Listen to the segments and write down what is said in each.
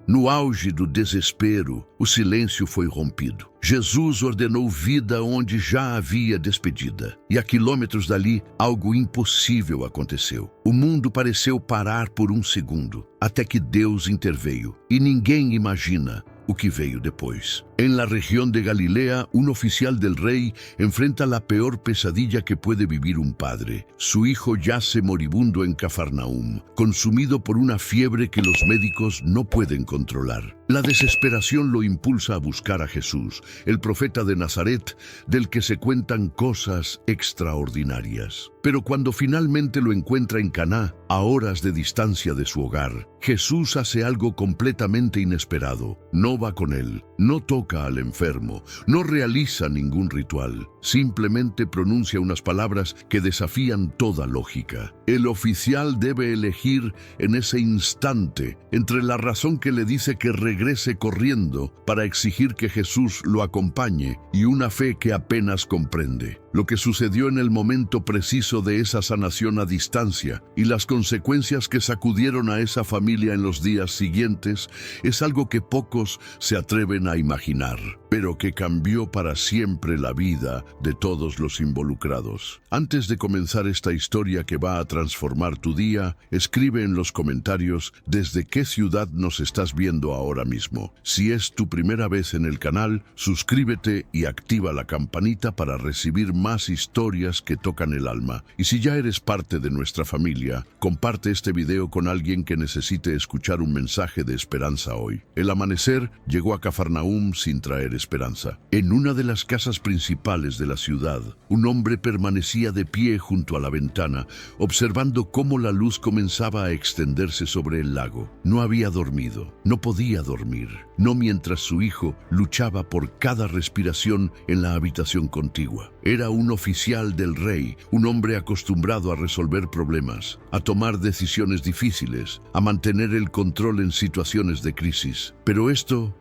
No auge do desespero, o silêncio foi rompido. Jesus ordenou vida onde já havia despedida. E a quilômetros dali, algo impossível aconteceu. O mundo pareceu parar por um segundo, até que Deus interveio. E ninguém imagina o que veio depois. En la región de Galilea, un oficial del rey enfrenta la peor pesadilla que puede vivir un padre. Su hijo yace moribundo en Cafarnaúm, consumido por una fiebre que los médicos no pueden controlar. La desesperación lo impulsa a buscar a Jesús, el profeta de Nazaret, del que se cuentan cosas extraordinarias. Pero cuando finalmente lo encuentra en Caná, a horas de distancia de su hogar, Jesús hace algo completamente inesperado. No va con él, no toca al enfermo, no realiza ningún ritual. Simplemente pronuncia unas palabras que desafían toda lógica. El oficial debe elegir en ese instante entre la razón que le dice que regrese corriendo para exigir que Jesús lo acompañe y una fe que apenas comprende. Lo que sucedió en el momento preciso de esa sanación a distancia y las consecuencias que sacudieron a esa familia en los días siguientes es algo que pocos se atreven a imaginar, pero que cambió para siempre la vida de todos los involucrados. Antes de comenzar esta historia que va a transformar tu día, escribe en los comentarios desde qué ciudad nos estás viendo ahora mismo. Si es tu primera vez en el canal, suscríbete y activa la campanita para recibir más historias que tocan el alma. Y si ya eres parte de nuestra familia, comparte este video con alguien que necesite escuchar un mensaje de esperanza hoy. El amanecer llegó a Cafarnaúm sin traer esperanza. En una de las casas principales de la ciudad, un hombre permanecía de pie junto a la ventana, observando cómo la luz comenzaba a extenderse sobre el lago. No había dormido, no podía dormir, no mientras su hijo luchaba por cada respiración en la habitación contigua. Era un oficial del rey, un hombre acostumbrado a resolver problemas, a tomar decisiones difíciles, a mantener el control en situaciones de crisis. Pero esto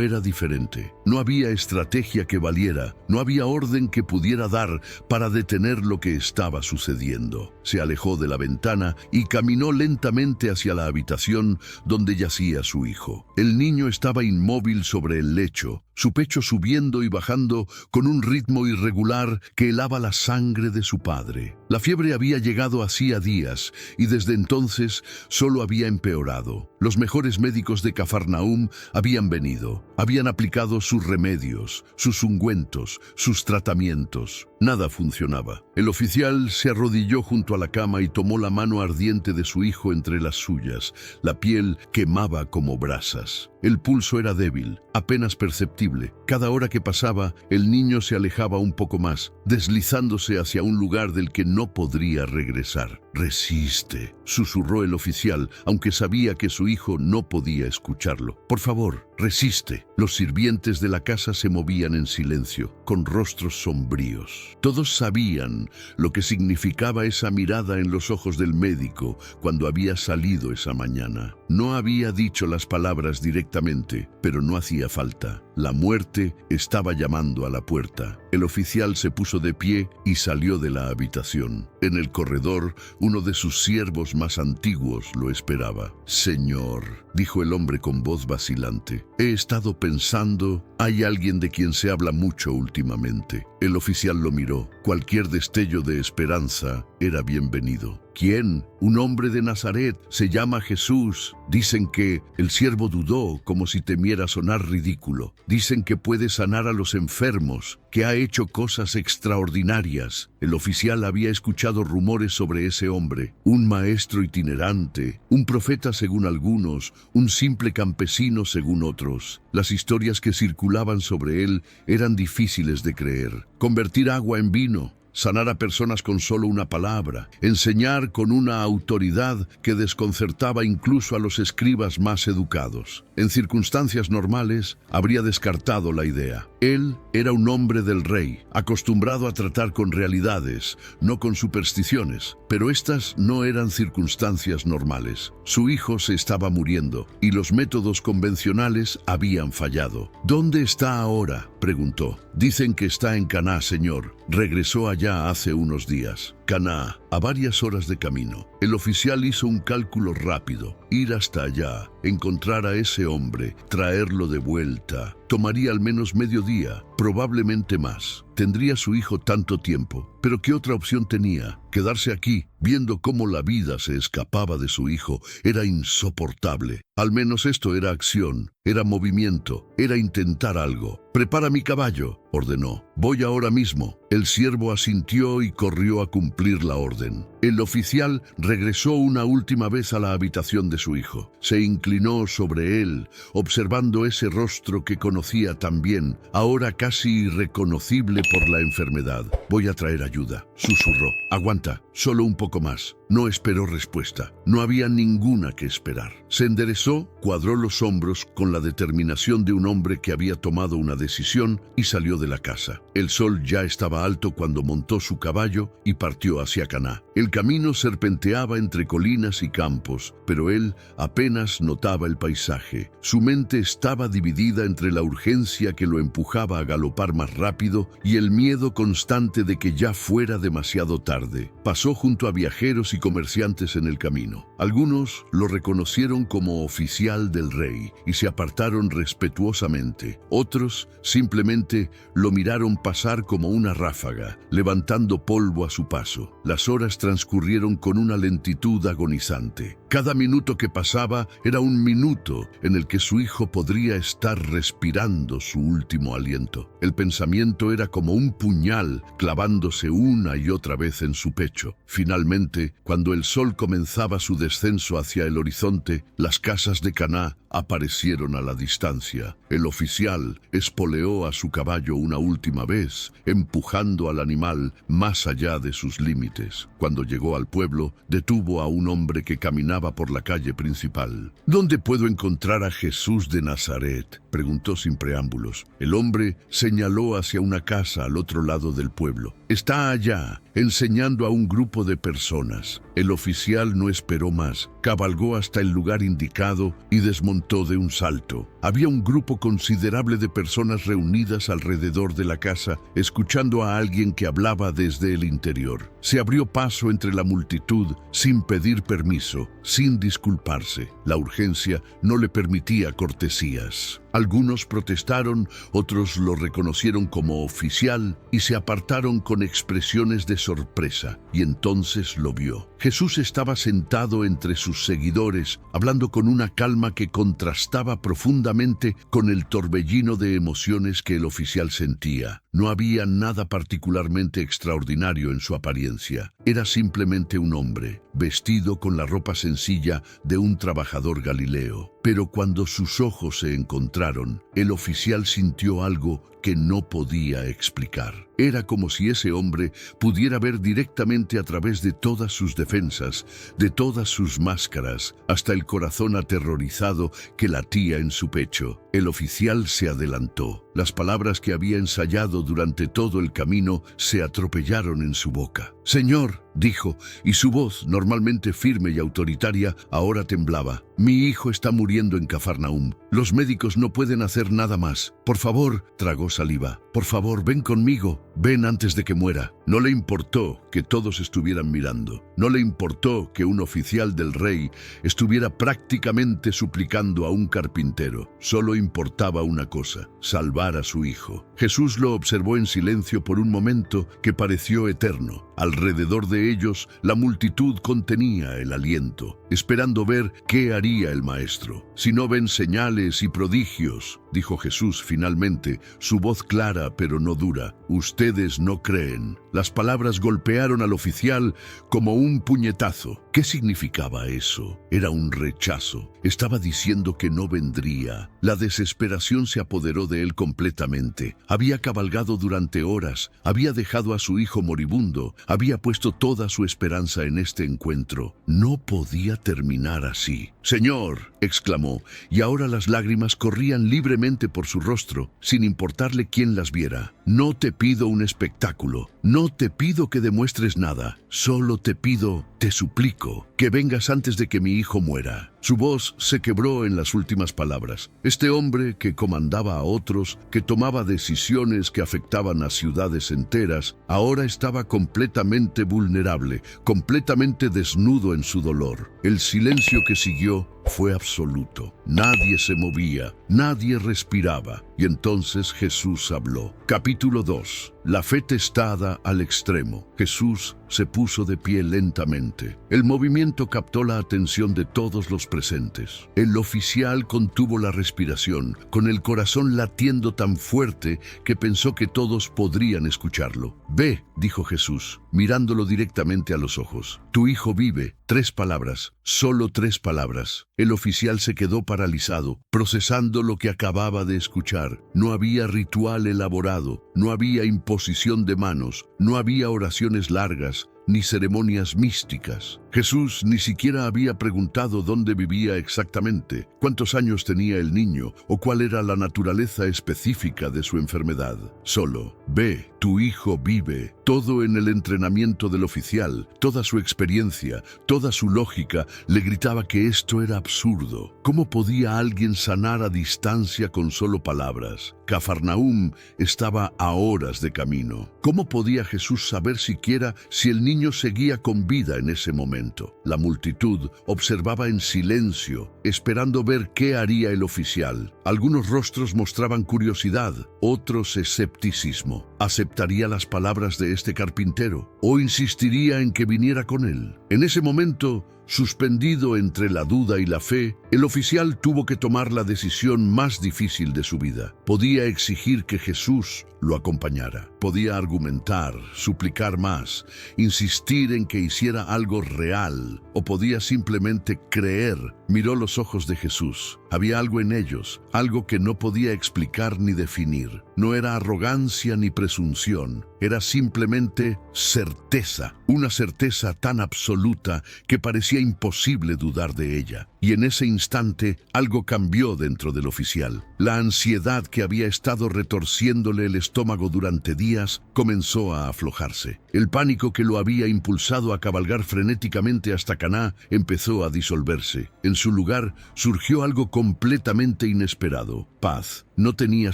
era diferente. No había estrategia que valiera, no había orden que pudiera dar para detener lo que estaba sucediendo. Se alejó de la ventana y caminó lentamente hacia la habitación donde yacía su hijo. El niño estaba inmóvil sobre el lecho, su pecho subiendo y bajando con un ritmo irregular que helaba la sangre de su padre. La fiebre había llegado hacía días y desde entonces solo había empeorado. Los mejores médicos de Cafarnaúm habían venido, habían aplicado sus remedios, sus ungüentos, sus tratamientos. Nada funcionaba. El oficial se arrodilló junto a la cama y tomó la mano ardiente de su hijo entre las suyas. La piel quemaba como brasas. El pulso era débil, apenas perceptible. Cada hora que pasaba, el niño se alejaba un poco más, deslizándose hacia un lugar del que no podría regresar. «Resiste», susurró el oficial, aunque sabía que su hijo no podía escucharlo. «Por favor, resiste». Los sirvientes de la casa se movían en silencio, con rostros sombríos. Todos sabían lo que significaba esa mirada en los ojos del médico cuando había salido esa mañana. No había dicho las palabras directamente, pero no hacía falta. La muerte estaba llamando a la puerta. El oficial se puso de pie y salió de la habitación. En el corredor, uno de sus siervos más antiguos lo esperaba. «Señor», dijo el hombre con voz vacilante, «he estado pensando, hay alguien de quien se habla mucho últimamente». El oficial lo miró. Cualquier destello de esperanza era bienvenido. «¿Quién?» «Un hombre de Nazaret, se llama Jesús». Dicen que el siervo dudó, como si temiera sonar ridículo. Dicen que puede sanar a los enfermos, que ha hecho cosas extraordinarias. El oficial había escuchado rumores sobre ese hombre. Un maestro itinerante, un profeta según algunos, un simple campesino según otros. Las historias que circulaban sobre él eran difíciles de creer. Convertir agua en vino, sanar a personas con solo una palabra, enseñar con una autoridad que desconcertaba incluso a los escribas más educados. En circunstancias normales, habría descartado la idea. Él era un hombre del rey, acostumbrado a tratar con realidades, no con supersticiones. Pero estas no eran circunstancias normales. Su hijo se estaba muriendo y los métodos convencionales habían fallado. «¿Dónde está ahora?», preguntó. «Dicen que está en Caná, señor. Regresó allá hace unos días». Caná, a varias horas de camino. El oficial hizo un cálculo rápido. Ir hasta allá, encontrar a ese hombre, traerlo de vuelta. Tomaría al menos medio día, probablemente más. Tendría su hijo tanto tiempo. Pero ¿qué otra opción tenía? Quedarse aquí, viendo cómo la vida se escapaba de su hijo, era insoportable. Al menos esto era acción, era movimiento, era intentar algo. «Prepara mi caballo», ordenó. «Voy ahora mismo». El siervo asintió y corrió a cumplir la orden. El oficial regresó una última vez a la habitación de su hijo. Se inclinó sobre él, observando ese rostro que conocía tan bien, ahora casi irreconocible por la enfermedad. «Voy a traer ayuda», susurró. «Aguanta, solo un poco más». No esperó respuesta. No había ninguna que esperar. Se enderezó, cuadró los hombros con la determinación de un hombre que había tomado una decisión y salió de la casa. El sol ya estaba alto cuando montó su caballo y partió hacia Caná. El camino serpenteaba entre colinas y campos, pero él apenas notaba el paisaje. Su mente estaba dividida entre la urgencia que lo empujaba a galopar más rápido y el miedo constante de que ya fuera demasiado tarde. Pasó junto a viajeros y comerciantes en el camino. Algunos lo reconocieron como oficial del rey y se apartaron respetuosamente. Otros simplemente lo miraron pasar como una ráfaga, levantando polvo a su paso. Las horas transcurrieron con una lentitud agonizante. Cada minuto que pasaba era un minuto en el que su hijo podría estar respirando su último aliento. El pensamiento era como un puñal clavándose una y otra vez en su pecho. Finalmente, cuando el sol comenzaba su descenso hacia el horizonte, las casas de Caná aparecieron a la distancia. El oficial espoleó a su caballo una última vez, empujando al animal más allá de sus límites. Cuando llegó al pueblo, detuvo a un hombre que caminaba por la calle principal. «¿Dónde puedo encontrar a Jesús de Nazaret?», preguntó sin preámbulos. El hombre señaló hacia una casa al otro lado del pueblo. «Está allá», enseñando a un grupo de personas. El oficial no esperó más. Cabalgó hasta el lugar indicado y desmontó de un salto. Había un grupo considerable de personas reunidas alrededor de la casa, escuchando a alguien que hablaba desde el interior. Se abrió paso entre la multitud sin pedir permiso, sin disculparse. La urgencia no le permitía cortesías. Algunos protestaron, otros lo reconocieron como oficial y se apartaron con expresiones de sorpresa, y entonces lo vio. Jesús estaba sentado entre sus seguidores, hablando con una calma que contrastaba profundamente con el torbellino de emociones que el oficial sentía. No había nada particularmente extraordinario en su apariencia. Era simplemente un hombre, vestido con la ropa sencilla de un trabajador galileo. Pero cuando sus ojos se encontraron, el oficial sintió algo que no podía explicar. Era como si ese hombre pudiera ver directamente a través de todas sus defensas, de todas sus máscaras, hasta el corazón aterrorizado que latía en su pecho. El oficial se adelantó. Las palabras que había ensayado durante todo el camino se atropellaron en su boca. «Señor», dijo, y su voz, normalmente firme y autoritaria, ahora temblaba. «Mi hijo está muriendo en Cafarnaúm. Los médicos no pueden hacer nada más. Por favor», tragó saliva, «por favor, ven conmigo. Ven antes de que muera». No le importó que todos estuvieran mirando. No le importó que un oficial del rey estuviera prácticamente suplicando a un carpintero. Solo importaba una cosa: salvar a su hijo. Jesús lo observó en silencio por un momento que pareció eterno. Alrededor de ellos, la multitud contenía el aliento, esperando ver qué haría el maestro. «Si no ven señales y prodigios», dijo Jesús finalmente, su voz clara pero no dura, «ustedes no creen». Las palabras golpearon al oficial como un puñetazo. ¿Qué significaba eso? Era un rechazo. Estaba diciendo que no vendría. La desesperación se apoderó de él completamente. Había cabalgado durante horas, había dejado a su hijo moribundo, había puesto toda su esperanza en este encuentro. No podía terminar así. «Señor», exclamó, y ahora las lágrimas corrían libremente por su rostro, sin importarle quién las viera. «No te pido un espectáculo, no te pido que demuestres nada, solo te pido te suplico que vengas antes de que mi hijo muera. Su voz se quebró en las últimas palabras. Este hombre que comandaba a otros, que tomaba decisiones que afectaban a ciudades enteras, ahora estaba completamente vulnerable, completamente desnudo en su dolor. El silencio que siguió fue absoluto. Nadie se movía, nadie respiraba. Y entonces Jesús habló. Capítulo 2. La fe testada al extremo. Jesús se puso de pie lentamente. El movimiento captó la atención de todos los presentes. El oficial contuvo la respiración, con el corazón latiendo tan fuerte que pensó que todos podrían escucharlo. «Ve», dijo Jesús, mirándolo directamente a los ojos. «Tu hijo vive». 3 palabras, solo 3 palabras. El oficial se quedó paralizado, procesando lo que acababa de escuchar. No había ritual elaborado, no había imposición de manos, no había oraciones largas, ni ceremonias místicas. Jesús ni siquiera había preguntado dónde vivía exactamente, cuántos años tenía el niño o cuál era la naturaleza específica de su enfermedad. Solo, «Ve, tu hijo vive». Todo en el entrenamiento del oficial, toda su experiencia, toda su lógica le gritaba que esto era absurdo. ¿Cómo podía alguien sanar a distancia con solo palabras? Cafarnaúm estaba a horas de camino. ¿Cómo podía Jesús saber siquiera si el niño seguía con vida en ese momento? La multitud observaba en silencio, esperando ver qué haría el oficial. Algunos rostros mostraban curiosidad, otros escepticismo. ¿Aceptaría las palabras de este carpintero o insistiría en que viniera con él? En ese momento, suspendido entre la duda y la fe, el oficial tuvo que tomar la decisión más difícil de su vida. Podía exigir que Jesús lo acompañara. Podía argumentar, suplicar más, insistir en que hiciera algo real, o podía simplemente creer. Miró los ojos de Jesús. Había algo en ellos, algo que no podía explicar ni definir. No era arrogancia ni presunción, era simplemente certeza, una certeza tan absoluta que parecía imposible dudar de ella. Y en ese instante algo cambió dentro del oficial. La ansiedad que había estado retorciéndole el estómago durante días comenzó a aflojarse. El pánico que lo había impulsado a cabalgar frenéticamente hasta Caná empezó a disolverse. En su lugar surgió algo completamente inesperado: paz. No tenía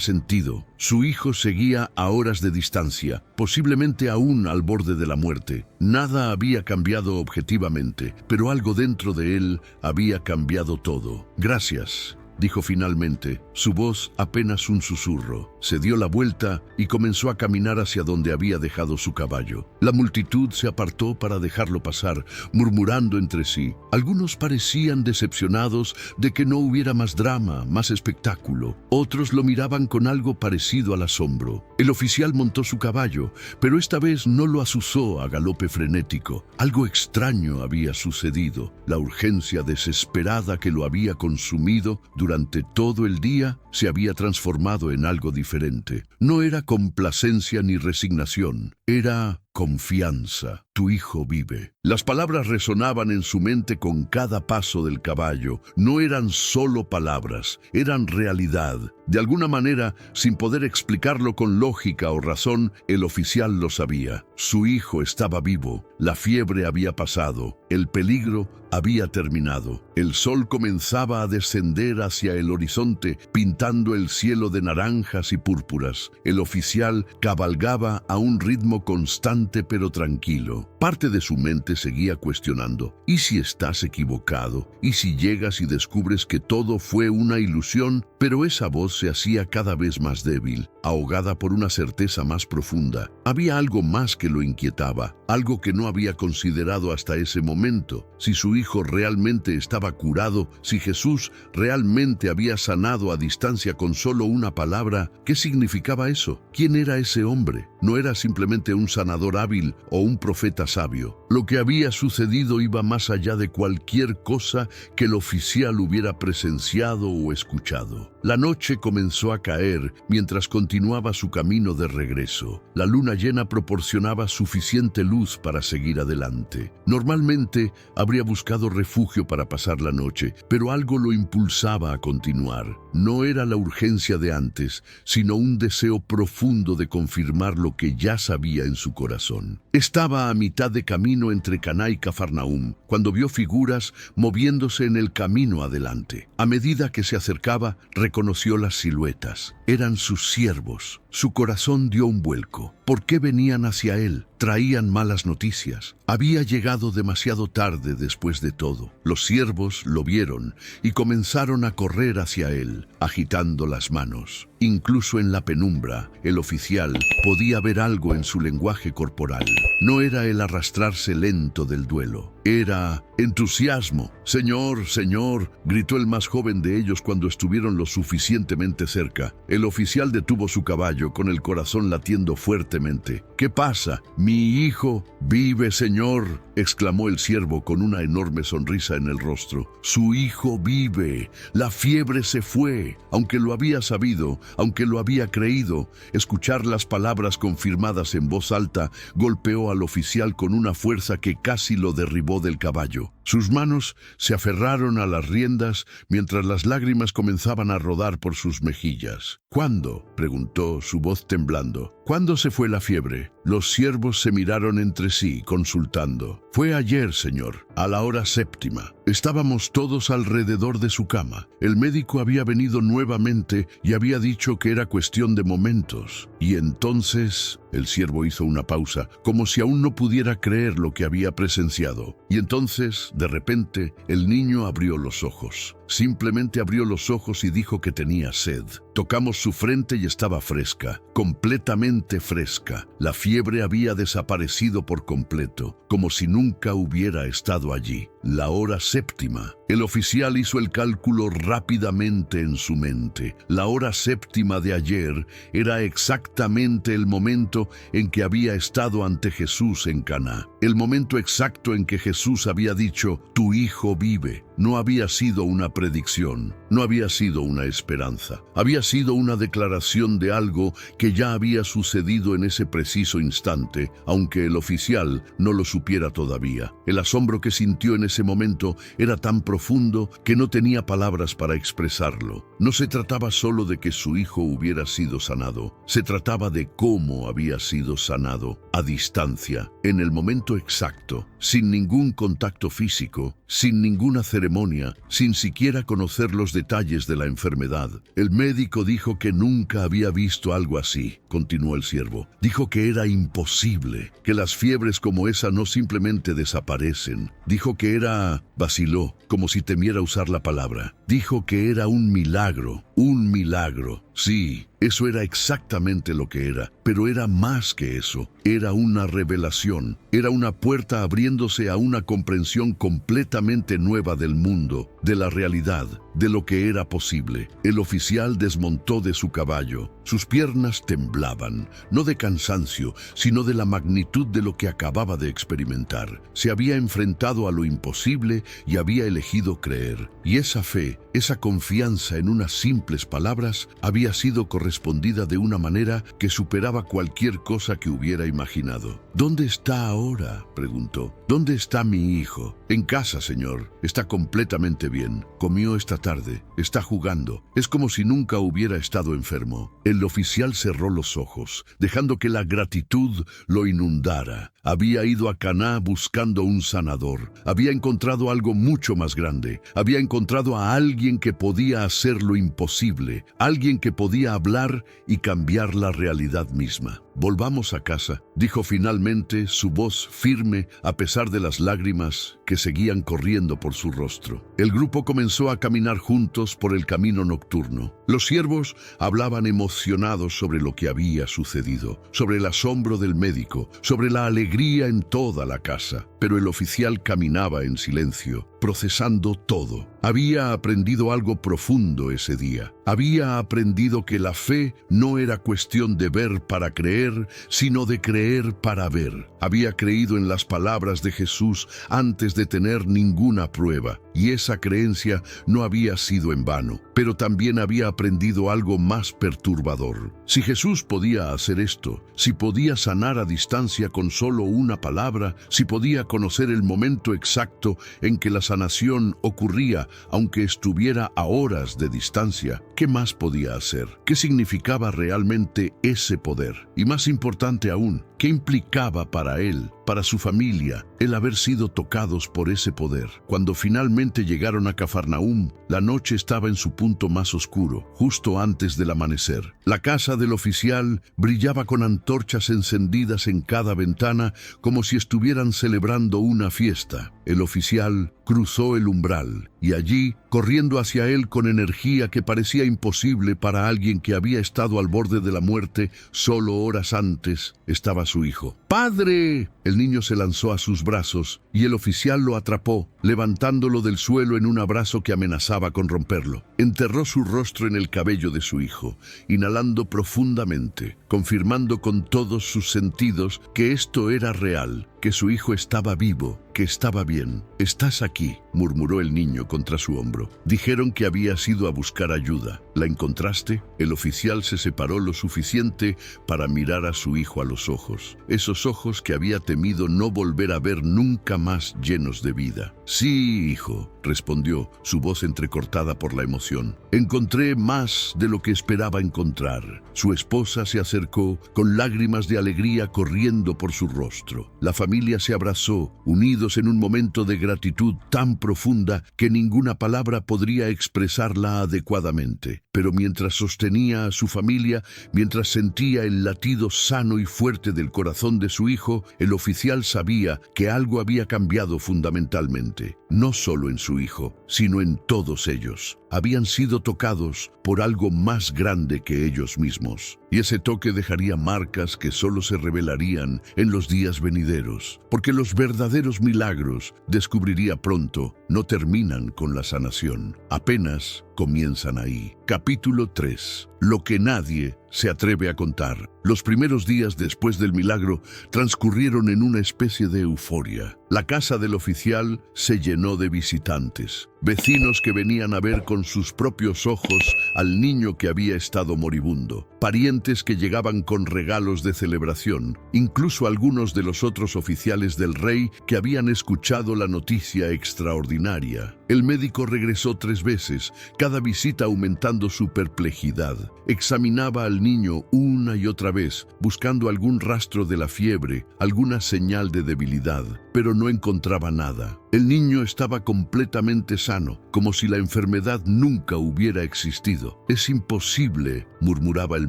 sentido. Su hijo seguía a horas de distancia, posiblemente aún al borde de la muerte. Nada había cambiado objetivamente, pero algo dentro de él había cambiado todo. «Gracias», dijo finalmente, su voz apenas un susurro. Se dio la vuelta y comenzó a caminar hacia donde había dejado su caballo. La multitud se apartó para dejarlo pasar, murmurando entre sí. Algunos parecían decepcionados de que no hubiera más drama, más espectáculo. Otros lo miraban con algo parecido al asombro. El oficial montó su caballo, pero esta vez no lo azuzó a galope frenético. Algo extraño había sucedido. La urgencia desesperada que lo había consumido durante todo el día se había transformado en algo diferente. No era complacencia ni resignación, era confianza. «Tu hijo vive». Las palabras resonaban en su mente con cada paso del caballo. No eran solo palabras, eran realidad. De alguna manera, sin poder explicarlo con lógica o razón, el oficial lo sabía. Su hijo estaba vivo, la fiebre había pasado, el peligro había terminado. El sol comenzaba a descender hacia el horizonte, pintando el cielo de naranjas y púrpuras. El oficial cabalgaba a un ritmo constante pero tranquilo. Parte de su mente seguía cuestionando: ¿y si estás equivocado? ¿Y si llegas y descubres que todo fue una ilusión? Pero esa voz se hacía cada vez más débil, ahogada por una certeza más profunda. Había algo más que lo inquietaba, algo que no había considerado hasta ese momento. Si su hijo realmente estaba curado, si Jesús realmente había sanado a distancia con solo una palabra, ¿qué significaba eso? ¿Quién era ese hombre? No era simplemente un sanador hábil o un profeta sabio. Lo que había sucedido iba más allá de cualquier cosa que el oficial hubiera presenciado o escuchado. La noche comenzó a caer mientras continuaba su camino de regreso. La luna llena proporcionaba suficiente luz luz para seguir adelante. Normalmente habría buscado refugio para pasar la noche, pero algo lo impulsaba a continuar. No era la urgencia de antes, sino un deseo profundo de confirmar lo que ya sabía en su corazón. Estaba a mitad de camino entre Caná y Cafarnaúm, cuando vio figuras moviéndose en el camino adelante. A medida que se acercaba, reconoció las siluetas. Eran sus siervos. Su corazón dio un vuelco. ¿Por qué venían hacia él? Traían malas noticias. Había llegado demasiado tarde después de todo. Los siervos lo vieron y comenzaron a correr hacia él, agitando las manos. Incluso en la penumbra, el oficial podía ver algo en su lenguaje corporal. No era el arrastrarse lento del duelo, era entusiasmo. «Señor, señor», gritó el más joven de ellos cuando estuvieron lo suficientemente cerca. El oficial detuvo su caballo con el corazón latiendo fuertemente. «¿Qué pasa? Mi hijo vive, señor», exclamó el siervo con una enorme sonrisa en el rostro. «Su hijo vive. La fiebre se fue». Aunque lo había sabido, aunque lo había creído, escuchar las palabras confirmadas en voz alta golpeó al oficial con una fuerza que casi lo derribó del caballo. Sus manos se aferraron a las riendas mientras las lágrimas comenzaban a rodar por sus mejillas. «¿Cuándo?», preguntó, su voz temblando. «¿Cuándo se fue la fiebre?». Los siervos se miraron entre sí, consultando. «Fue ayer, señor, a la hora 7. Estábamos todos alrededor de su cama. El médico había venido nuevamente y había dicho que era cuestión de momentos. Y entonces...». El siervo hizo una pausa, como si aún no pudiera creer lo que había presenciado. Y entonces, de repente, el niño abrió los ojos. Simplemente abrió los ojos y dijo que tenía sed. Tocamos su frente y estaba fresca, completamente fresca. La fiebre había desaparecido por completo, como si nunca hubiera estado allí. La hora 7. El oficial hizo el cálculo rápidamente en su mente. La hora 7 de ayer era exactamente el momento en que había estado ante Jesús en Caná. El momento exacto en que Jesús había dicho, «Tu hijo vive». No había sido una predicción, no había sido una esperanza. Había sido una declaración de algo que ya había sucedido en ese preciso instante, aunque el oficial no lo supiera todavía. El asombro que sintió en ese momento era tan profundo que no tenía palabras para expresarlo. No se trataba solo de que su hijo hubiera sido sanado, se trataba de cómo había sido sanado, a distancia, en el momento exacto, sin ningún contacto físico, sin ninguna ceremonia, sin siquiera conocer los detalles de la enfermedad. El médico dijo que nunca había visto algo así, continuó el siervo. Dijo que era imposible, que las fiebres como esa no simplemente desaparecen. Dijo que era, vaciló, como si temiera usar la palabra. Dijo que era un milagro, un milagro. Sí, eso era exactamente lo que era, pero era más que eso. Era una revelación, era una puerta abriéndose a una comprensión completamente nueva del mundo, de la realidad, de lo que era posible. El oficial desmontó de su caballo. Sus piernas temblaban, no de cansancio, sino de la magnitud de lo que acababa de experimentar. Se había enfrentado a lo imposible y había elegido creer. Y esa fe, esa confianza en unas simples palabras, había sido correspondida de una manera que superaba cualquier cosa que hubiera imaginado. «¿Dónde está ahora?», preguntó. «¿Dónde está mi hijo?». «En casa, señor. Está completamente bien. Comió esta tarde. Está jugando. Es como si nunca hubiera estado enfermo». El oficial cerró los ojos, dejando que la gratitud lo inundara. Había ido a Caná buscando un sanador. Había encontrado algo mucho más grande. Había encontrado a alguien que podía hacer lo imposible. Alguien que podía hablar y cambiar la realidad misma. «Volvamos a casa», dijo finalmente, su voz firme a pesar de las lágrimas que seguían corriendo por su rostro. El grupo comenzó a caminar juntos por el camino nocturno. Los siervos hablaban emocionados sobre lo que había sucedido, sobre el asombro del médico, sobre la alegría en toda la casa. Pero el oficial caminaba en silencio, procesando todo. Había aprendido algo profundo ese día. Había aprendido que la fe no era cuestión de ver para creer, sino de creer para ver. Había creído en las palabras de Jesús antes de tener ninguna prueba, y esa creencia no había sido en vano. Pero también había aprendido algo más perturbador. Si Jesús podía hacer esto, si podía sanar a distancia con solo una palabra, si podía conocer el momento exacto en que la sanación ocurría, aunque estuviera a horas de distancia, ¿qué más podía hacer? ¿Qué significaba realmente ese poder? Y más importante aún, ¿qué implicaba para él, para su familia, el haber sido tocados por ese poder? Cuando finalmente llegaron a Cafarnaúm, la noche estaba en su punto más oscuro, justo antes del amanecer. La casa del oficial brillaba con antorchas encendidas en cada ventana, como si estuvieran celebrando una fiesta. El oficial cruzó el umbral y allí, corriendo hacia él con energía que parecía imposible para alguien que había estado al borde de la muerte solo horas antes, estaba su hijo. ¡Padre! El niño se lanzó a sus brazos y el oficial lo atrapó, levantándolo del suelo en un abrazo que amenazaba con romperlo. Enterró su rostro en el cabello de su hijo, inhalando profundamente, confirmando con todos sus sentidos que esto era real, que su hijo estaba vivo, que estaba bien. «Estás aquí», murmuró el niño contra su hombro. Dijeron que habías ido a buscar ayuda. ¿La encontraste? El oficial se separó lo suficiente para mirar a su hijo a los ojos. Esos ojos que había temido no volver a ver nunca más, llenos de vida. «Sí, hijo», respondió, su voz entrecortada por la emoción. «Encontré más de lo que esperaba encontrar». Su esposa se acercó, con lágrimas de alegría corriendo por su rostro. La familia se abrazó, unidos en un momento de gratitud tan profunda que ninguna palabra podría expresarla adecuadamente. Pero mientras sostenía a su familia, mientras sentía el latido sano y fuerte del corazón de su hijo, el oficial sabía que algo había cambiado fundamentalmente. No solo en su hijo, sino en todos ellos. Habían sido tocados por algo más grande que ellos mismos. Y ese toque dejaría marcas que solo se revelarían en los días venideros. Porque los verdaderos milagros, descubriría pronto, no terminan con la sanación. Apenas comienzan ahí. Capítulo 3. Lo que nadie se atreve a contar. Los primeros días después del milagro transcurrieron en una especie de euforia. La casa del oficial se llenó de visitantes, vecinos que venían a ver con sus propios ojos al niño que había estado moribundo, parientes que llegaban con regalos de celebración, incluso algunos de los otros oficiales del rey que habían escuchado la noticia extraordinaria. El médico regresó 3 veces, cada visita aumentando su perplejidad. Examinaba al niño una y otra vez, buscando algún rastro de la fiebre, alguna señal de debilidad, pero no encontraba nada. El niño estaba completamente sano, como si la enfermedad nunca hubiera existido. «Es imposible», murmuraba el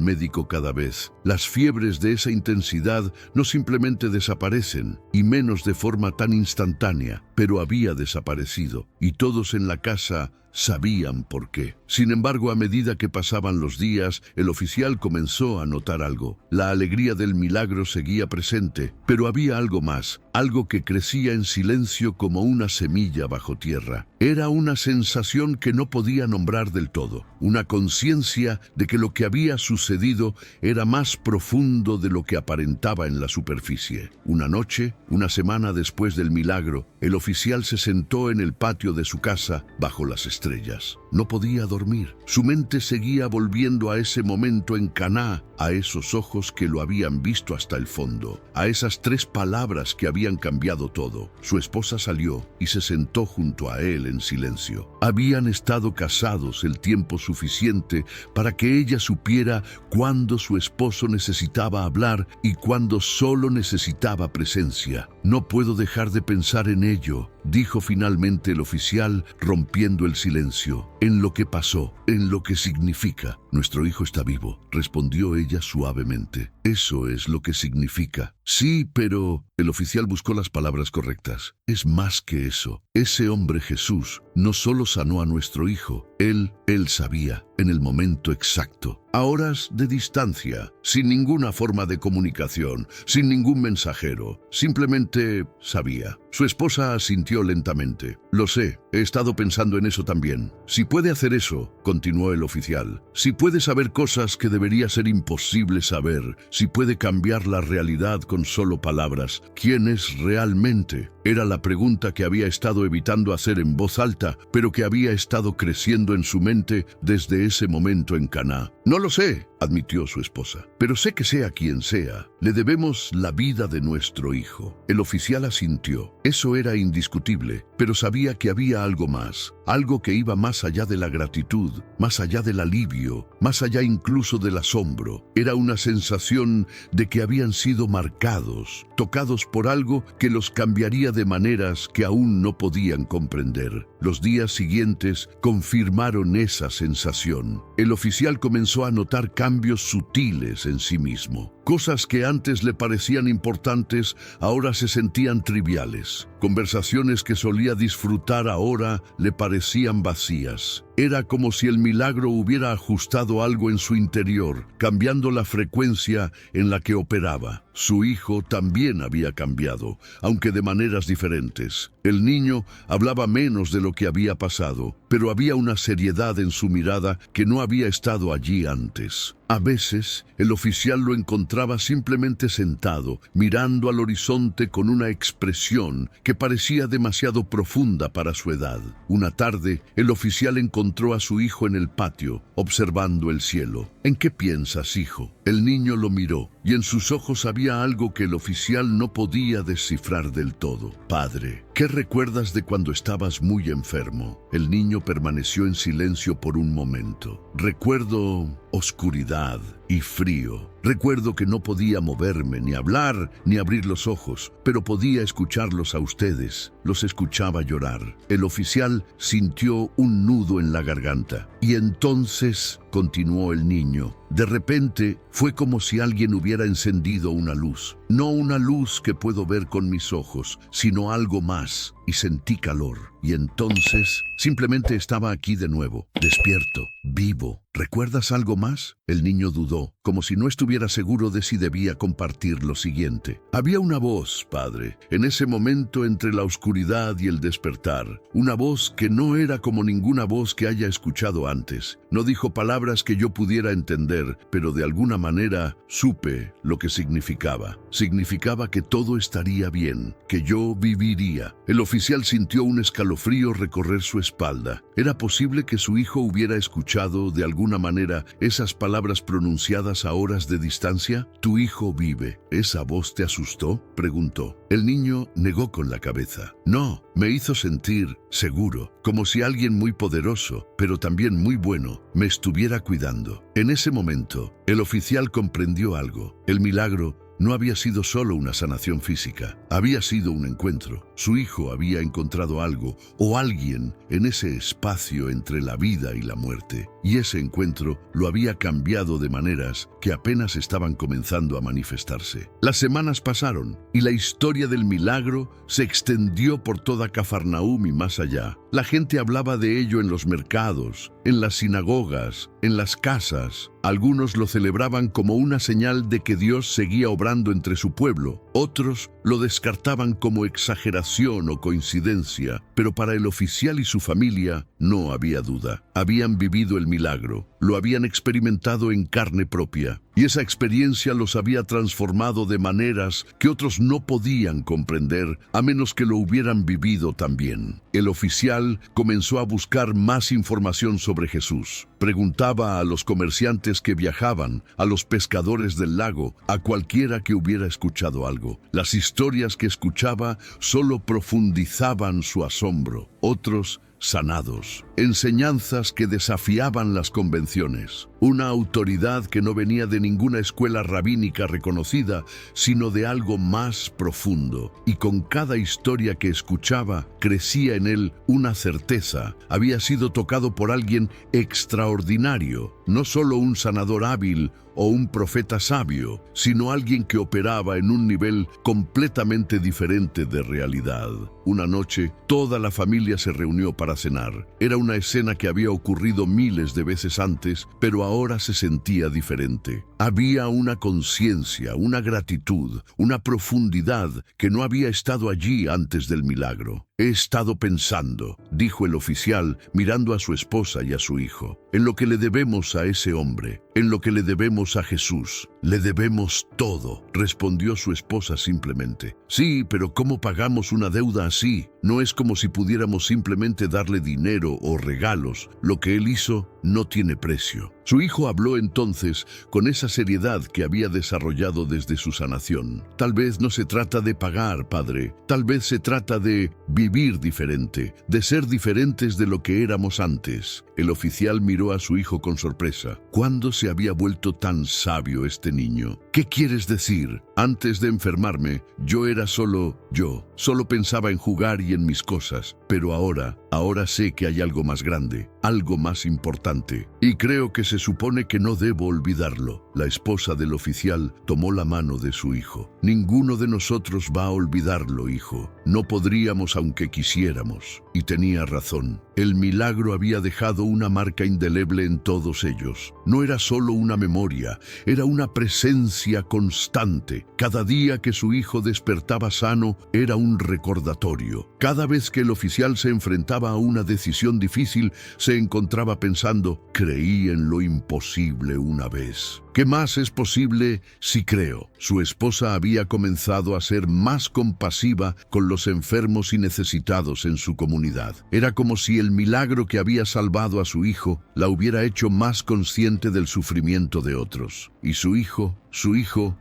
médico cada vez. «Las fiebres de esa intensidad no simplemente desaparecen, y menos de forma tan instantánea», pero había desaparecido, y todos en la casa sabían por qué. Sin embargo, a medida que pasaban los días, el oficial comenzó a notar algo. La alegría del milagro seguía presente, pero había algo más, algo que crecía en silencio como una semilla bajo tierra. Era una sensación que no podía nombrar del todo, una conciencia de que lo que había sucedido era más profundo de lo que aparentaba en la superficie. Una noche, una semana después del milagro, el oficial se sentó en el patio de su casa bajo las estrellas. No podía dormir. Su mente seguía volviendo a ese momento en Caná, a esos ojos que lo habían visto hasta el fondo, a esas 3 palabras que habían cambiado todo. Su esposa salió y se sentó junto a él en silencio. Habían estado casados el tiempo suficiente para que ella supiera cuándo su esposo necesitaba hablar y cuándo solo necesitaba presencia. «No puedo dejar de pensar en ello», dijo finalmente el oficial, rompiendo el silencio. «En lo que pasó, en lo que significa». «Nuestro hijo está vivo», respondió ella suavemente. «Eso es lo que significa». «Sí, pero…» El oficial buscó las palabras correctas. «Es más que eso. Ese hombre Jesús no solo sanó a nuestro hijo, él sabía, en el momento exacto, a horas de distancia, sin ninguna forma de comunicación, sin ningún mensajero. Simplemente sabía». Su esposa asintió lentamente. «Lo sé, he estado pensando en eso también. Si puede hacer eso», continuó el oficial, «si puede saber cosas que debería ser imposible saber, si puede cambiar la realidad con solo palabras. ¿Quién es realmente? Era la pregunta que había estado evitando hacer en voz alta, pero que había estado creciendo en su mente desde ese momento en Caná. No lo sé, admitió su esposa, pero sé que sea quien sea, le debemos la vida de nuestro hijo. El oficial asintió. Eso era indiscutible, pero sabía que había algo más, algo que iba más allá de la gratitud, más allá del alivio, más allá incluso del asombro. Era una sensación de que habían sido marcados, tocados por algo que los cambiaría de maneras que aún no podían comprender. Los días siguientes confirmaron esa sensación. El oficial comenzó a notar cambios sutiles en sí mismo. Cosas que antes le parecían importantes, ahora se sentían triviales. Conversaciones que solía disfrutar ahora le parecían vacías. Era como si el milagro hubiera ajustado algo en su interior, cambiando la frecuencia en la que operaba. Su hijo también había cambiado, aunque de maneras diferentes. El niño hablaba menos de lo que había pasado, pero había una seriedad en su mirada que no había estado allí antes. A veces, el oficial lo encontraba simplemente sentado, mirando al horizonte con una expresión que parecía demasiado profunda para su edad. Una tarde, el oficial encontró a su hijo en el patio, observando el cielo. ¿En qué piensas, hijo? El niño lo miró, y en sus ojos había algo que el oficial no podía descifrar del todo. Padre, ¿qué recuerdas de cuando estabas muy enfermo? El niño permaneció en silencio por un momento. Recuerdo oscuridad y frío. Recuerdo que no podía moverme, ni hablar, ni abrir los ojos, pero podía escucharlos a ustedes. Los escuchaba llorar. El oficial sintió un nudo en la garganta. Y entonces, continuó el niño, de repente fue como si alguien hubiera encendido una luz. No una luz que puedo ver con mis ojos, sino algo más. Y sentí calor. Y entonces, simplemente estaba aquí de nuevo, despierto, vivo. ¿Recuerdas algo más? El niño dudó, como si no estuviera seguro de si debía compartir lo siguiente. Había una voz, padre, en ese momento entre la oscuridad y el despertar. Una voz que no era como ninguna voz que haya escuchado antes. No dijo palabras que yo pudiera entender, pero de alguna manera supe lo que significaba. Significaba que todo estaría bien, que yo viviría. El oficial sintió un escalofrío recorrer su espalda. ¿Era posible que su hijo hubiera escuchado de alguna manera esas palabras pronunciadas a horas de distancia? Tu hijo vive. ¿Esa voz te asustó?, preguntó. El niño negó con la cabeza. No, me hizo sentir seguro, como si alguien muy poderoso, pero también muy bueno, me estuviera cuidando. En ese momento, el oficial comprendió algo. El milagro no había sido solo una sanación física, había sido un encuentro. Su hijo había encontrado algo o alguien en ese espacio entre la vida y la muerte, y ese encuentro lo había cambiado de maneras que apenas estaban comenzando a manifestarse. Las semanas pasaron y la historia del milagro se extendió por toda Cafarnaúm y más allá. La gente hablaba de ello en los mercados, en las sinagogas, en las casas. Algunos lo celebraban como una señal de que Dios seguía obrando entre su pueblo. Otros lo descartaban como exageración o coincidencia, pero para el oficial y su familia no había duda. Habían vivido el milagro, lo habían experimentado en carne propia, y esa experiencia los había transformado de maneras que otros no podían comprender a menos que lo hubieran vivido también. El oficial comenzó a buscar más información sobre Jesús. Preguntaba a los comerciantes que viajaban, a los pescadores del lago, a cualquiera que hubiera escuchado algo. Las historias que escuchaba solo profundizaban su asombro. Otros sanados, enseñanzas que desafiaban las convenciones, una autoridad que no venía de ninguna escuela rabínica reconocida, sino de algo más profundo. Y con cada historia que escuchaba, crecía en él una certeza. Había sido tocado por alguien extraordinario, no solo un sanador hábil o un profeta sabio, sino alguien que operaba en un nivel completamente diferente de realidad. Una noche, toda la familia se reunió para cenar. Era una escena que había ocurrido miles de veces antes, pero ahora se sentía diferente. Había una conciencia, una gratitud, una profundidad que no había estado allí antes del milagro. He estado pensando, dijo el oficial, mirando a su esposa y a su hijo, en lo que le debemos a ese hombre, en lo que le debemos a Jesús. Le debemos todo, respondió su esposa simplemente. Sí, pero ¿cómo pagamos una deuda así? No es como si pudiéramos simplemente darle dinero o regalos. Lo que él hizo no tiene precio. Su hijo habló entonces con esa seriedad que había desarrollado desde su sanación. Tal vez no se trata de pagar, padre. Tal vez se trata de vivir diferente, de ser diferentes de lo que éramos antes. El oficial miró a su hijo con sorpresa. ¿Cuándo se había vuelto tan sabio este niño? ¿Qué quieres decir? Antes de enfermarme, yo era solo yo. Solo pensaba en jugar y en mis cosas. Pero ahora sé que hay algo más grande, algo más importante. Y creo que se supone que no debo olvidarlo. La esposa del oficial tomó la mano de su hijo. Ninguno de nosotros va a olvidarlo, hijo. No podríamos aunque quisiéramos. Y tenía razón. El milagro había dejado una marca indeleble en todos ellos. No era solo una memoria, era una presencia constante. Cada día que su hijo despertaba sano era un recordatorio. Cada vez que el oficial se enfrentaba a una decisión difícil, se encontraba pensando, creí en lo imposible una vez. ¿Qué más es posible si creo? Su esposa había comenzado a ser más compasiva con los enfermos y necesitados en su comunidad. Era como si el milagro que había salvado a su hijo la hubiera hecho más consciente del sufrimiento de otros. Y su hijo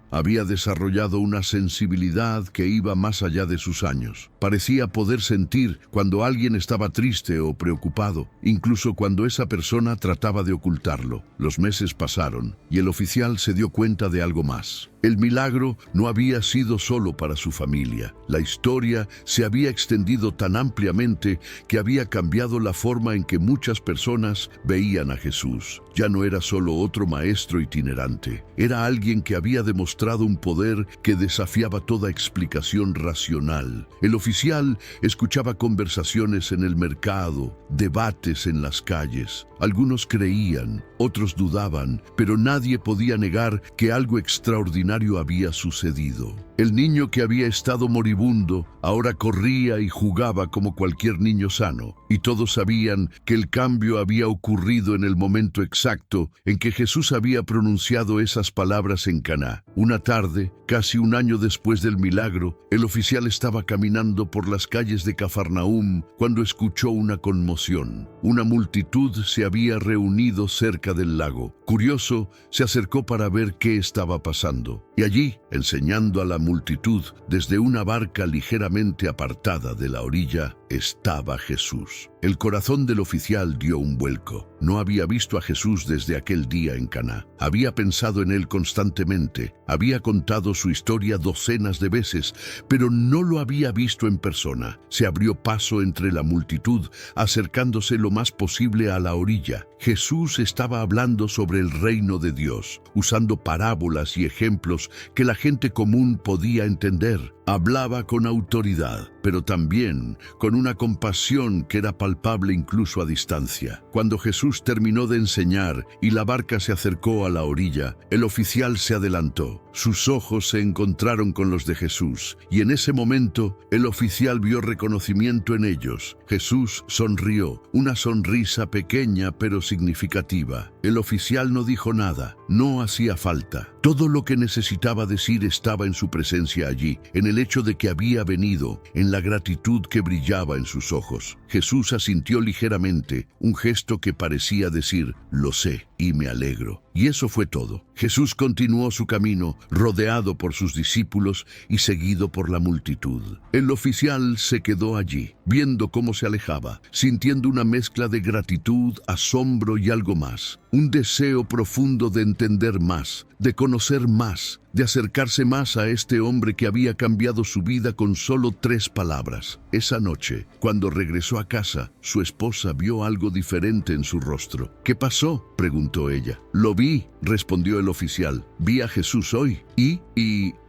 había desarrollado una sensibilidad que iba más allá de sus años. Parecía poder sentir cuando alguien estaba triste o preocupado, incluso cuando esa persona trataba de ocultarlo. Los meses pasaron y el oficial se dio cuenta de algo más. El milagro no había sido solo para su familia. La historia se había extendido tan ampliamente que había cambiado la forma en que muchas personas veían a Jesús. Ya no era solo otro maestro itinerante. Era alguien que había demostrado un poder que desafiaba toda explicación racional. El oficial escuchaba conversaciones en el mercado, debates en las calles. Algunos creían, otros dudaban, pero nadie podía negar que algo extraordinario había sucedido. El niño que había estado moribundo ahora corría y jugaba como cualquier niño sano, y todos sabían que el cambio había ocurrido en el momento exacto en que Jesús había pronunciado esas palabras en Caná. Una tarde, casi un año después del milagro, el oficial estaba caminando por las calles de Cafarnaúm cuando escuchó una conmoción. Una multitud se había reunido cerca del lago. Curioso, se acercó para ver qué estaba pasando. Y allí, enseñando a la multitud desde una barca ligeramente apartada de la orilla, estaba Jesús. El corazón del oficial dio un vuelco. No había visto a Jesús desde aquel día en Caná. Había pensado en él constantemente, había contado su historia docenas de veces, pero no lo había visto en persona. Se abrió paso entre la multitud, acercándose lo más posible a la orilla. Jesús estaba hablando sobre el reino de Dios, usando parábolas y ejemplos que la gente común podía entender. Hablaba con autoridad, pero también con una compasión que era palpable incluso a distancia. Cuando Jesús terminó de enseñar y la barca se acercó a la orilla, el oficial se adelantó. Sus ojos se encontraron con los de Jesús, y en ese momento el oficial vio reconocimiento en ellos. Jesús sonrió, una sonrisa pequeña pero significativa. El oficial no dijo nada, no hacía falta. Todo lo que necesitaba decir estaba en su presencia allí, en el hecho de que había venido, en la gratitud que brillaba en sus ojos. Jesús asintió ligeramente, un gesto que parecía decir, lo sé y me alegro. Y eso fue todo. Jesús continuó su camino, rodeado por sus discípulos y seguido por la multitud. El oficial se quedó allí, viendo cómo se alejaba, sintiendo una mezcla de gratitud, asombro y algo más. Un deseo profundo de entender más, de conocer más, de acercarse más a este hombre que había cambiado su vida con solo 3 palabras. Esa noche, cuando regresó a casa, su esposa vio algo diferente en su rostro. ¿Qué pasó?, preguntó ella. Lo vi, respondió el oficial. Vi a Jesús hoy. Y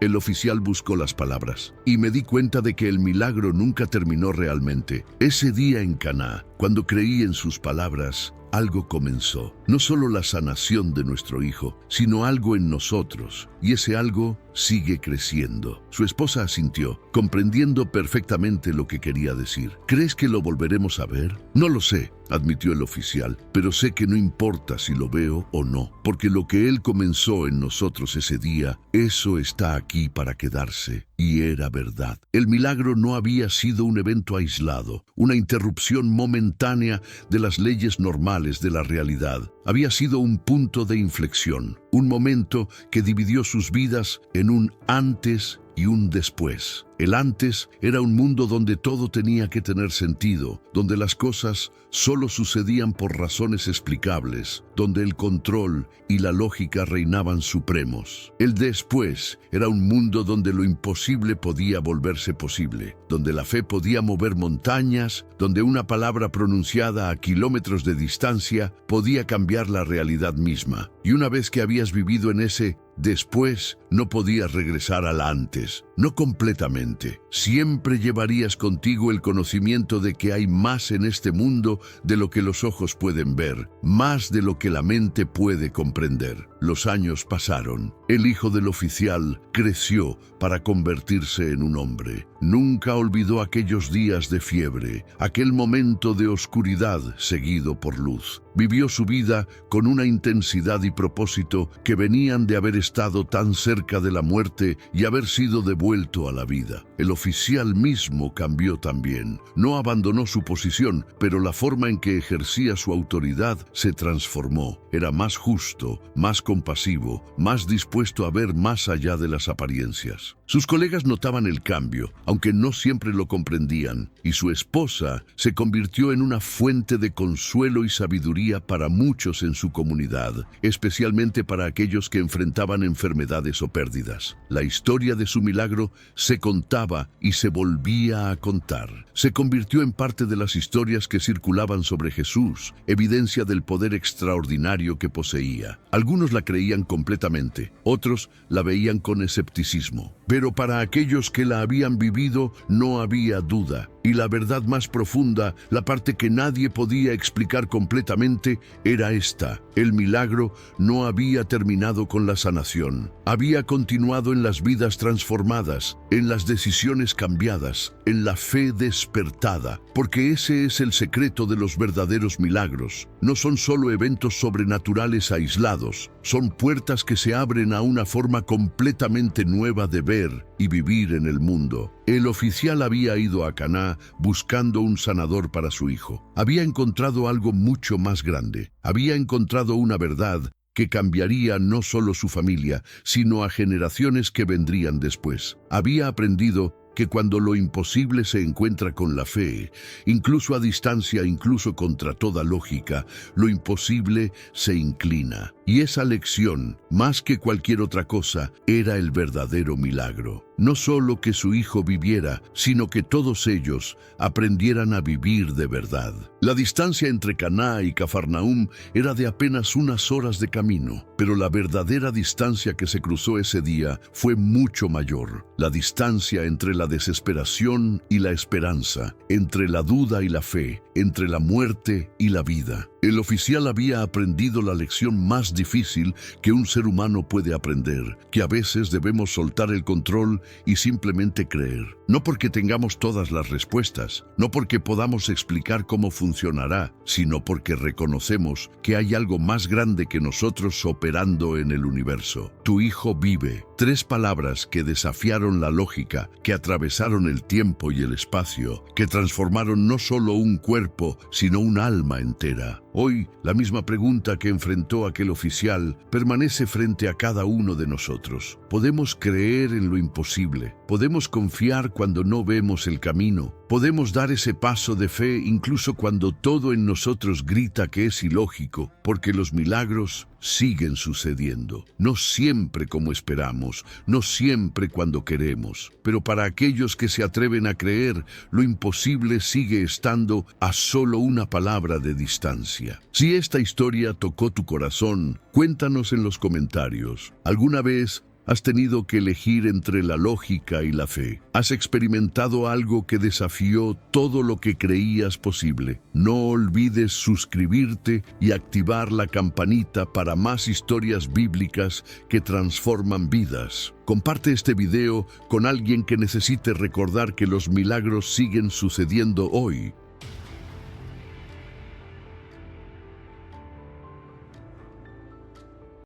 el oficial buscó las palabras. Y me di cuenta de que el milagro nunca terminó realmente. Ese día en Caná, cuando creí en sus palabras, algo comenzó. No solo la sanación de nuestro hijo, sino algo en nosotros. Y ese algo sigue creciendo. Su esposa asintió, comprendiendo perfectamente lo que quería decir. ¿Crees que lo volveremos a ver? No lo sé, admitió el oficial, pero sé que no importa si lo veo o no, porque lo que él comenzó en nosotros ese día, eso está aquí para quedarse. Y era verdad. El milagro no había sido un evento aislado, una interrupción momentánea de las leyes normales de la realidad. Había sido un punto de inflexión, un momento que dividió sus vidas en un antes y un después. El antes era un mundo donde todo tenía que tener sentido, donde las cosas solo sucedían por razones explicables, donde el control y la lógica reinaban supremos. El después era un mundo donde lo imposible podía volverse posible, donde la fe podía mover montañas, donde una palabra pronunciada a kilómetros de distancia podía cambiar la realidad misma. Y una vez que habías vivido en ese después, no podías regresar al antes, no completamente. Siempre llevarías contigo el conocimiento de que hay más en este mundo de lo que los ojos pueden ver, más de lo que la mente puede comprender. Los años pasaron. El hijo del oficial creció para convertirse en un hombre. Nunca olvidó aquellos días de fiebre, aquel momento de oscuridad seguido por luz. Vivió su vida con una intensidad y propósito que venían de haber estado tan cerca de la muerte y haber sido devuelto a la vida. El oficial mismo cambió también. No abandonó su posición, pero la forma en que ejercía su autoridad se transformó. Era más justo, más compasivo, más dispuesto a ver más allá de las apariencias. Sus colegas notaban el cambio, aunque no siempre lo comprendían, y su esposa se convirtió en una fuente de consuelo y sabiduría para muchos en su comunidad, especialmente para aquellos que enfrentaban enfermedades o pérdidas. La historia de su milagro se contaba y se volvía a contar. Se convirtió en parte de las historias que circulaban sobre Jesús, evidencia del poder extraordinario que poseía. Algunos la creían completamente, otros la veían con escepticismo. Pero para aquellos que la habían vivido no había duda. Y la verdad más profunda, la parte que nadie podía explicar completamente, era esta. El milagro no había terminado con la sanación. Había continuado en las vidas transformadas, en las decisiones cambiadas, en la fe despertada. Porque ese es el secreto de los verdaderos milagros. No son solo eventos sobrenaturales aislados, son puertas que se abren a una forma completamente nueva de ver y vivir en el mundo. El oficial había ido a Caná buscando un sanador para su hijo. Había encontrado algo mucho más grande. Había encontrado una verdad que cambiaría no solo su familia, sino a generaciones que vendrían después. Había aprendido que cuando lo imposible se encuentra con la fe, incluso a distancia, incluso contra toda lógica, lo imposible se inclina. Y esa lección, más que cualquier otra cosa, era el verdadero milagro. No solo que su hijo viviera, sino que todos ellos aprendieran a vivir de verdad. La distancia entre Caná y Cafarnaúm era de apenas unas horas de camino, pero la verdadera distancia que se cruzó ese día fue mucho mayor. La distancia entre la desesperación y la esperanza, entre la duda y la fe, entre la muerte y la vida. El oficial había aprendido la lección más difícil que un ser humano puede aprender, que a veces debemos soltar el control y simplemente creer. No porque tengamos todas las respuestas, no porque podamos explicar cómo funcionará, sino porque reconocemos que hay algo más grande que nosotros operando en el universo. Tu hijo vive. 3 palabras que desafiaron la lógica, que atravesaron el tiempo y el espacio, que transformaron no solo un cuerpo, sino un alma entera. Hoy, la misma pregunta que enfrentó aquel oficial permanece frente a cada uno de nosotros. Podemos creer en lo imposible, podemos confiar cuando no vemos el camino, podemos dar ese paso de fe incluso cuando todo en nosotros grita que es ilógico, porque los milagros siguen sucediendo. No siempre como esperamos, no siempre cuando queremos, pero para aquellos que se atreven a creer, lo imposible sigue estando a solo una palabra de distancia. Si esta historia tocó tu corazón, cuéntanos en los comentarios. ¿Alguna vez Has tenido que elegir entre la lógica y la fe. Has experimentado algo que desafió todo lo que creías posible. No olvides suscribirte y activar la campanita para más historias bíblicas que transforman vidas. Comparte este video con alguien que necesite recordar que los milagros siguen sucediendo hoy.